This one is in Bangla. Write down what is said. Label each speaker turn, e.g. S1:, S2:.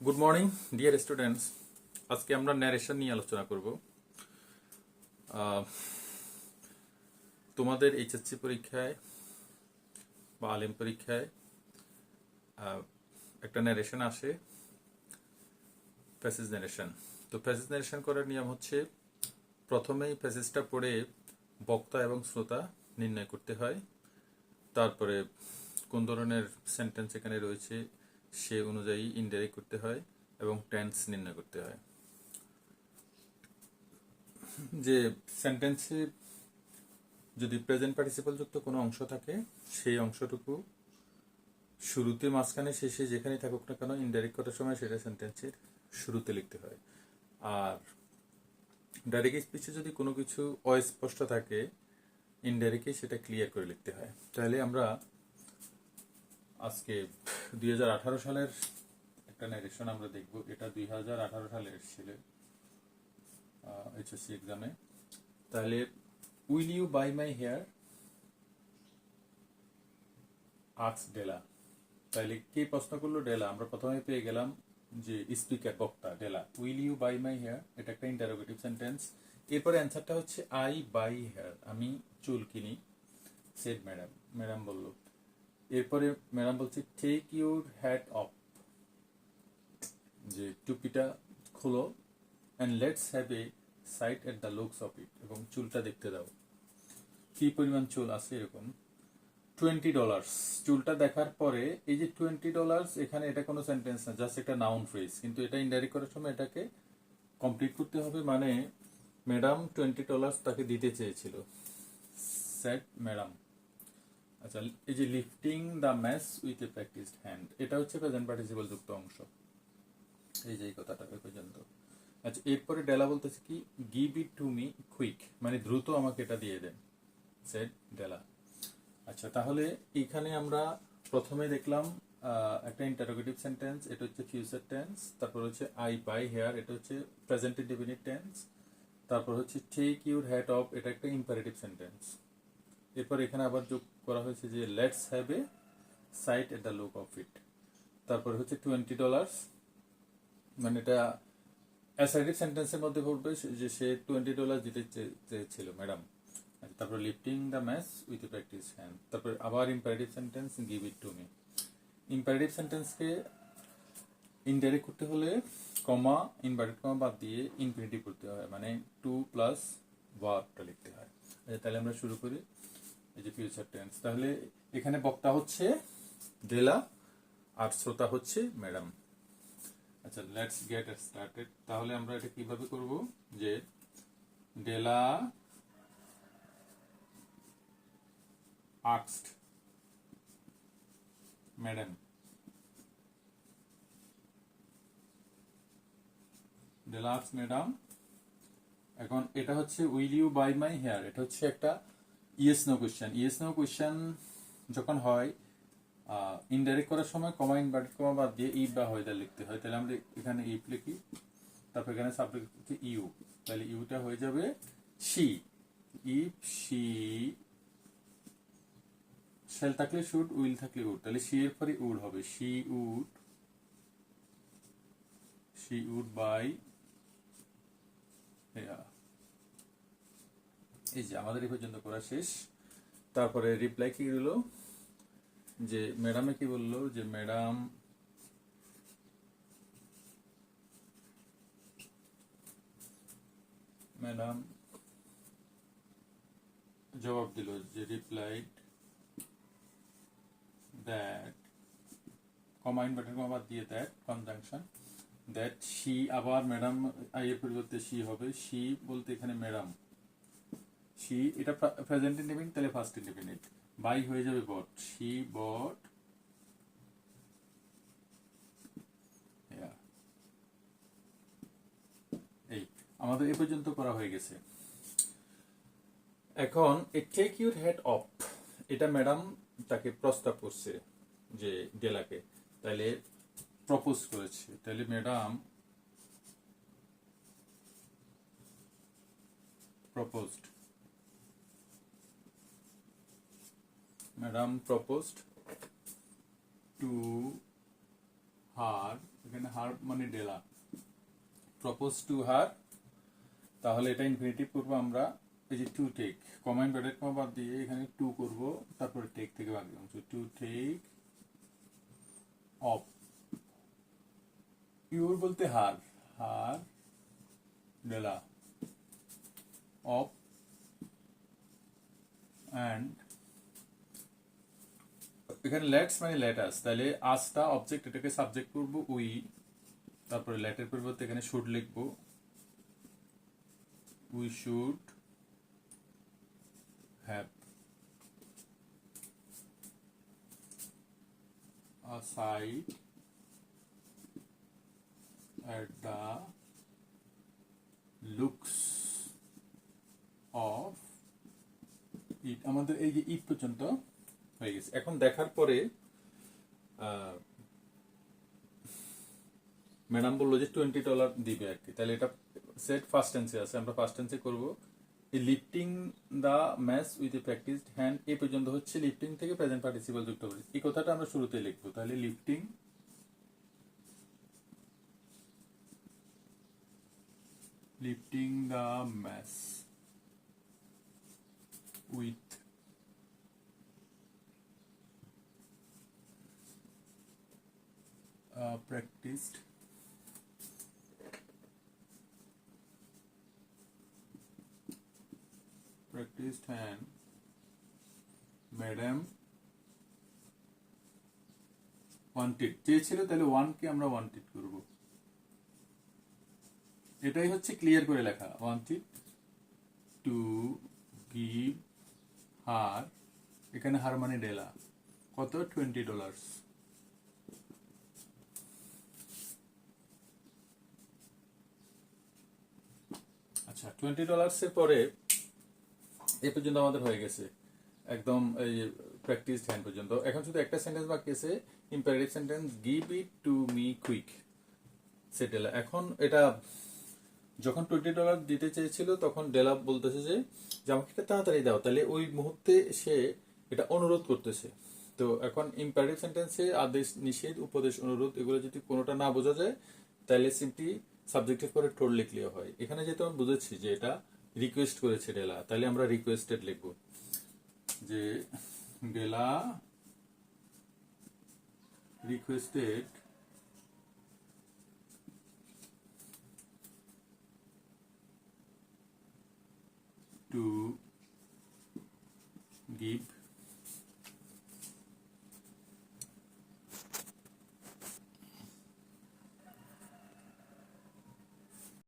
S1: Good morning dear students. আজকে আমরা ন্যারেশন নিয়ে আলোচনা করব। তোমাদের এইচএসসি পরীক্ষায় বা আলিম পরীক্ষায় একটা ন্যারেশন আসে, প্যাসেজ ন্যারেশন। তো প্যাসেজ ন্যারেশন করার নিয়ম হচ্ছে প্রথমেই প্যাসেজটা পড়ে বক্তা এবং শ্রোতা নির্ণয় করতে হয়। তারপরে কোন ধরনের সেন্টেন্স এখানে রয়েছে সে অনুযায়ী ইনডাইরেক্ট করতে হয় এবং টেন্স নির্ণয় করতে হয়। যে সেন্টেন্সে যদি প্রেজেন্ট পার্টিসিপল যুক্ত কোনো অংশ থাকে সেই অংশটুকু শুরুতে, মাঝখানে, শেষে যেখানে থাকুক না কেন ইনডাইরেক্ট করার সময় সেটা সেন্টেন্সের শুরুতে লিখতে হয়। আর ডাইরেক্ট স্পিচে যদি কোনো কিছু অস্পষ্ট থাকে ইনডাইরেক্টলি সেটা ক্লিয়ার করে লিখতে হয়। তাহলে আমরা আজকে 2018 সালের একটা ন্যারেশন আমরা দেখব। এটা 2018 সালে এসেছিল এইচএসসি এক্সামে। তাহলে will you buy my hair আক্স ডেলা। তাহলে কে প্রশ্ন করলো? ডেলা। আমরা প্রথমে পেয়ে গেলাম যে স্পিকার, বক্তা Della. Will you buy my hair, এটা একটা ইন্টারোগেটিভ সেন্টেন্স। এরপরে অ্যান্সারটা হচ্ছে আই বাই হেয়ার, আমি চুল কিনি। সেড ম্যাডাম, ম্যাডাম বলল। এরপরে ম্যাডাম বলছে টেক ইউর হ্যাট অফ, যে টুপিটা খোলো, and let's have a sight at the looks of it, এবং চুলটা দেখতে দাও। কি পরিমাণ চুল আছে এরকম। $20, চুলটা দেখার পরে এই যে $20, এখানে এটা কোনো সেন্টেন্স না, জাস্ট একটা নাউন ফ্রেজ, কিন্তু এটা ইনডাইরেক্ট করার সময় এটাকে কমপ্লিট করতে হবে। মানে ম্যাডাম $20 তাকে দিতে চেয়েছিল, সেড ম্যাডাম। আচ্ছা, এই যে lifting the mass with a practised hand, এটা হচ্ছে প্রেজেন্ট পার্টিসিপল যুক্ত অংশ। এই যে এই কথাটা পর্যন্ত। আচ্ছা, এরপরে ডেলা বলতেছে কি, give it to me quick, মানে দ্রুত আমাকে এটা দিয়ে দেন, সেড ডেলা। আচ্ছা, তাহলে এখানে আমরা প্রথমে দেখলাম একটা ইন্টারোগেটিভ সেন্টেন্স, এটা হচ্ছে ফিউচার টেন্স। তারপর হচ্ছে আই বাই হেয়ার, এটা হচ্ছে প্রেজেন্ট ইনডেফিনিট টেন্স। তারপর হচ্ছে টেক ইউর হ্যাট অফ, এটা একটা ইম্পারেটিভ সেন্টেন্স। এরপর এখানে আবার যোগ করা হয়েছে যে let's have a sight at the look of it. তারপর হচ্ছে $20, মানে এটা অ্যাসার্টিভ সেন্টেন্সের মধ্যে পড়বে যে সে $20 দিতে চেয়েছিল ম্যাডাম। তারপর lifting the match with a practised hand. তারপর আবার imperative sentence, give it to me. Imperative সেন্টেন্সকে ইনডাইরেক্ট করতে হলে কমা, ইনভার্টেড কমা বাদ দিয়ে ইনফিনিটিভ করতে হয়, মানে টু প্লাস ভার্বটা লিখতে হয়। আচ্ছা, তাহলে আমরা শুরু করি। এই যে ফিউচার টেন্স, তাহলে এখানে বক্তা হচ্ছে ডেলা আর শ্রোতা হচ্ছে ম্যাডাম। আচ্ছা, লেটস গেট স্টার্টেড। তাহলে আমরা এটা কিভাবে করব, যে Della asked madam, Della asked madam. এখন এটা হচ্ছে will you buy my hair, এটা হচ্ছে একটা yes no question. Yes no question যখন হয় ইনডাইরেক্ট করার সময় কমা, ইনভার্টেড কমা বাদ দিয়ে ইফ বা হয়দার লিখতে হয়। তাহলে আমরা এখানে ইফ লিখি, তারপর এখানে সাবজেক্ট হচ্ছে ইউ, তাহলে ইউটা হয়ে যাবে শি। ইফ শি, শ্যাল থাকলে শুড, উইল থাকলে উড, তাহলে শি এর পরে উড হবে, শি উড বাই হেয়ার। এই যে আমাদের এই পর্যন্ত করা শেষ। তারপরে রিপ্লাই কি হলো, যে ম্যাডামে কি বললো, যে ম্যাডাম জবাব দিল, যে replied that, comma inverted comma বাদ দিয়ে দ্যাট কনজাংশন, দ্যাট শি, আবার ম্যাডাম আই এর পরিবর্তে শি হবে। শি বলতে এখানে ম্যাডাম, শি এটা প্রেজেন্ট ইনডেফিনিট, তাহলে ফার্স্ট ইনডেফিনিট, বাই হয়ে যাবে বট, শি বট। এই আমাদের এ পর্যন্ত করা হয়ে গেছে। এখন টেক ইউর হেড অফ, এটা ম্যাডাম তাকে প্রস্তাব করছে, যে ডেলাকে, তাহলে প্রপোজ করেছে, তাহলে madam proposed, madam proposed to her এখানে হার মানে ডেলা, প্রপোজ টু হার, তাহলে এটা ইনফিনিটিভ করবো আমরা। এই যে to take, comma inverted comma বাদ দিয়ে এখানে টু করব, তারপরে টেক থেকে বাকি অংশ, টু টেক অফ ইউর বলতে হার, হার ডেলা অফ অ্যান্ড এখানে লেটস মানে লেটাস, তাহলে আজটা অবজেক্ট, এটাকে সাবজেক্ট করব উই, তারপরে লেটের পরিবর্তে এখানে শুড লিখবো, we should have a site at the looks of it। আমাদের এই যে ইট পর্যন্ত হয়ে গেছে। এখন দেখার পরে ম্যাডাম বললো যে $20 দিবে আর কি, তাহলে এটা সেট ফার্স্ট টেন্সে আছে, আমরা ফার্স্ট টেন্সে করবো। এই lifting the match with a practised hand, এই পর্যন্ত হচ্ছে লিফটিং থেকে প্রেজেন্ট পার্টিসিপল যুক্ত করেছি, এই কথাটা আমরা শুরুতে লিখবো। তাহলে lifting the mass with practiced hand, madam wanted চেয়েছিল, তাহলে ওয়ান কে আমরা ওয়ান্টেড করব, এটাই হচ্ছে ক্লিয়ার করে লেখা। ওয়ান্টেড টু গিভ হার, এখানে হার মানে ডেলা, কত $20। আচ্ছা, $20 এর পরে এই পর্যন্ত আমাদের হয়ে গেছে একদম এই প্র্যাকটিস হ্যান্ড পর্যন্ত। এখন শুধু একটা সেন্টেন্স বাকি আছে, imperative sentence, give it to me quick settle. এখন এটা যখন $20 দিতে চেয়েছিল তখন ডেলা বলতেছে যে আমাকে এটা তাড়াতাড়ি দাও, তাহলে ওই মুহূর্তে সে এটা অনুরোধ করতেছে। তো এখন ইম্পারেটিভ সেন্টেন্সে আদেশ, নিষেধ, উপদেশ, অনুরোধ, এগুলো যদি কোনোটা না বোঝা যায় তাহলে সিম্পলি সাবজেক্টের পরে টোল লিখলেও হয়। এখানে যেহেতু আমি বুঝেছি যে এটা রিকোয়েস্ট করেছে ডেলা, তাহলে আমরা রিকোয়েস্টেড লিখবো, যে ডেলা রিকোয়েস্টেড